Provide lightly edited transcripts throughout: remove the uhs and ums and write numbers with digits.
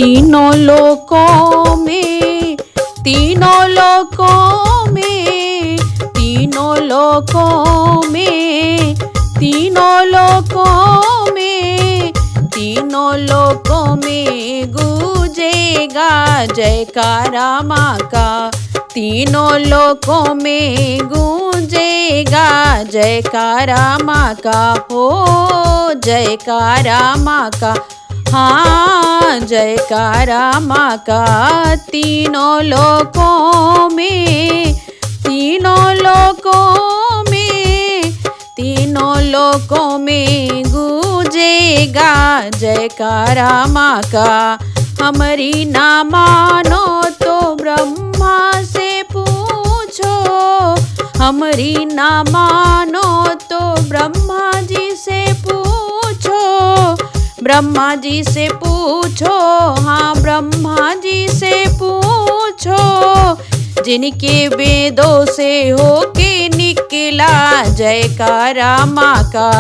तीनों लोकों में, तीनों लोकों में, तीनों लोकों में, तीनों लोकों में, तीनों लोकों में गूंजेगा जयकारा माँ का। तीनों लोकों में गूंजेगा जयकारा माँ का। हो जयकारा माँ का, हाँ जयकारा माँ का। तीनों लोकों में, तीनों लोकों में, तीनों लोकों में गूंजेगा जयकारा माँ का। हमारी ना मानो तो ब्रह्मा से पूछो, हमारी ना मानो तो ब्रह्मा जी से पूछो, ब्रह्मा जी से पूछो, हाँ ब्रह्मा जी से पूछो। जिनके वेदों से होके निकला जयकारा माँ का,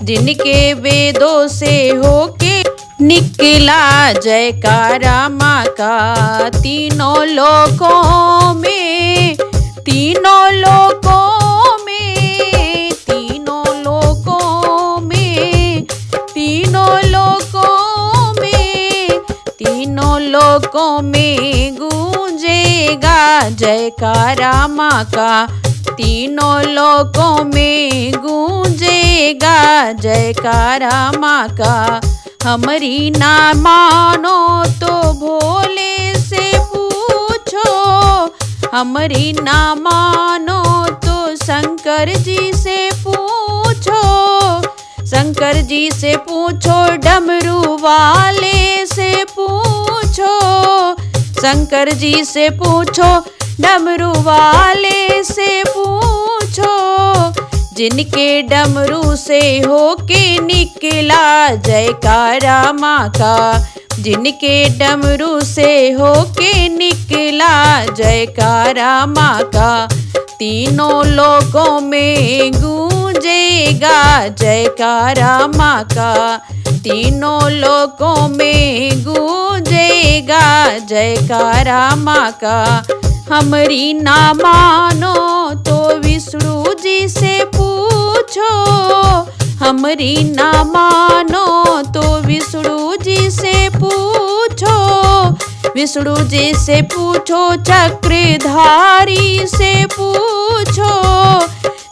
जिनके वेदों से होके निकला जयकारा माँ का। तीनों लोकों में, तीनों लोकों में, तीनों लोकों में, तीनों लोकों में, तीनों लोकों में गूंजेगा जयकारा माँ का। तीनों लोकों में गूंजेगा जयकारा माँ का। हमारी ना मानो तो भोले से पूछो, हमारी ना मानो तो शंकर जी से पूछो, शंकर जी से पूछो, डमरू वाले से पूछो, शंकर जी से पूछो, डमरू वाले से पूछो। जिनके डमरू से होके निकला जयकारा माँ का, जिनके डमरू से होके निकला जयकारा माँ का। तीनों लोकों में गूंजेगा जयकारा माँ का। तीनों लोकों में गूंजेगा जयकारा माँ का। हमारी ना मानो तो विष्णु जी से पूछो, हमारी ना मानो तो विष्णु जी से पूछो, विष्णु जी से पूछो, चक्रधारी से पूछो।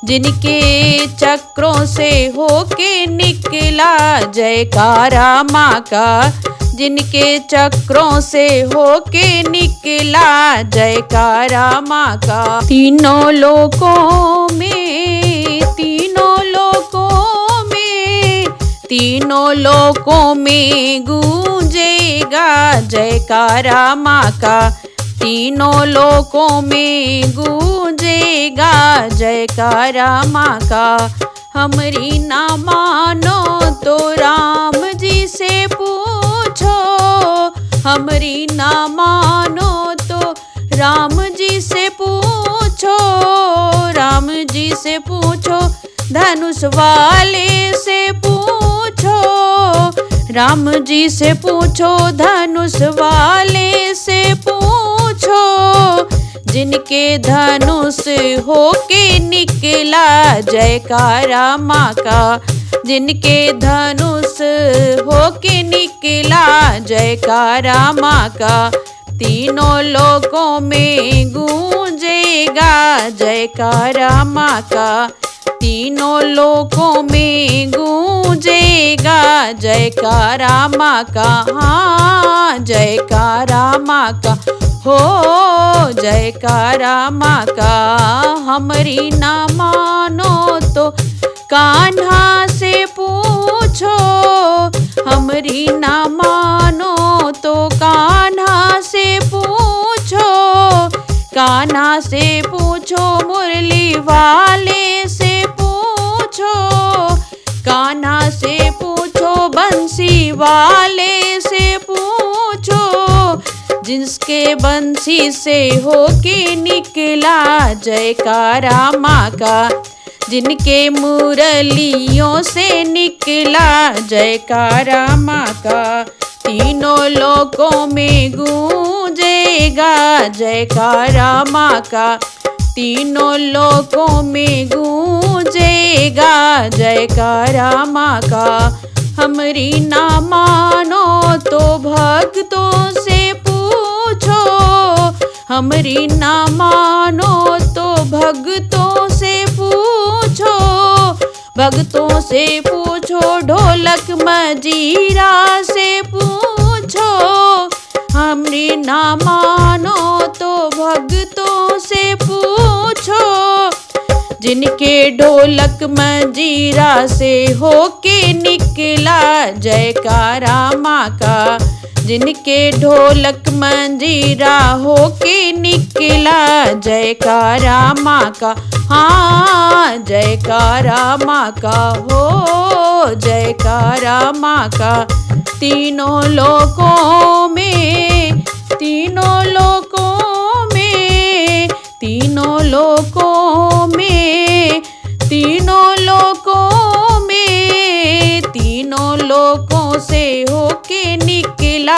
जिनके चक्रों से होके निकला जयकारा माँ का, जिनके चक्रों से होके निकला जयकारा माँ का। तीनों लोकों में, तीनों लोकों में, तीनों लोकों में गूंजेगा जयकारा माँ का। तीनों लोकों में गूंजेगा जयकारा माँ का। हमारी ना मानो तो राम जी से पूछो, हमारी ना मानो तो राम जी से पूछो, राम जी से पूछो, धनुष वाले से पूछो, राम जी से पूछो, धनुष वाले से पूछो। जिनके धनुष होके निकला जयकारा माँ का, जिनके धनुष होके निकला जयकारा माँ का। तीनों लोकों में गूंजेगा जयकारा माँ का। तीनों लोकों में गूंजेगा जयकारा माँ का। हाँ जयकारा माँ का, हो जयकारा माँ का। हमारी ना मानो तो कान्हा से पूछो, हमारी ना मानो तो कान्हा से पूछो, कान्हा से पूछो, मुरली वाले से पूछो, कान्हा से पूछो, बंसी वाले से पूछो। जिसके बंसी से होके निकला जयकारा माँ का, जिनके मुरलियों से निकला जयकारा माँ का। तीनों लोकों में गूंजेगा जयकारा माँ का। तीनों लोकों में गूंजेगा जयकारा माँ का। हमरी ना मानो तो भक्तों से पूछो, हमरी ना मानो तो भक्तों से पूछो, भक्तों से पूछो, ढोलक मजीरा से पूछो। हमरी ना मानो तो भक्तों से पूछो, जिनके ढोलक मंजीरा से होके निकला जयकारा माँ का। जिनके ढोलक मंजीरा होके निकला जयकारा माँ का। हाँ जयकारा माँ का हो, जयकारा माँ का। तीनों लोकों में, तीनों लोकों में, तीनों लोकों में, तीनों लोकों में, तीनों लोकों से होके निकला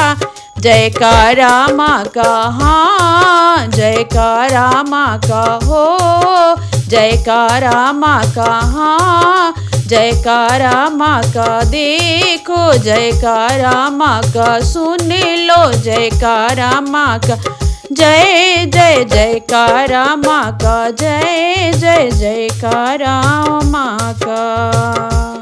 जयकारा माँ का। हाँ जयकारा माँ का हो, जयकारा माँ का। हाँ जयकारा माँ का। देखो जयकारा माँ का, सुन लो जयकारा माँ का। जय जय जयकारा माँ का, जय जय जयकारा माँ का।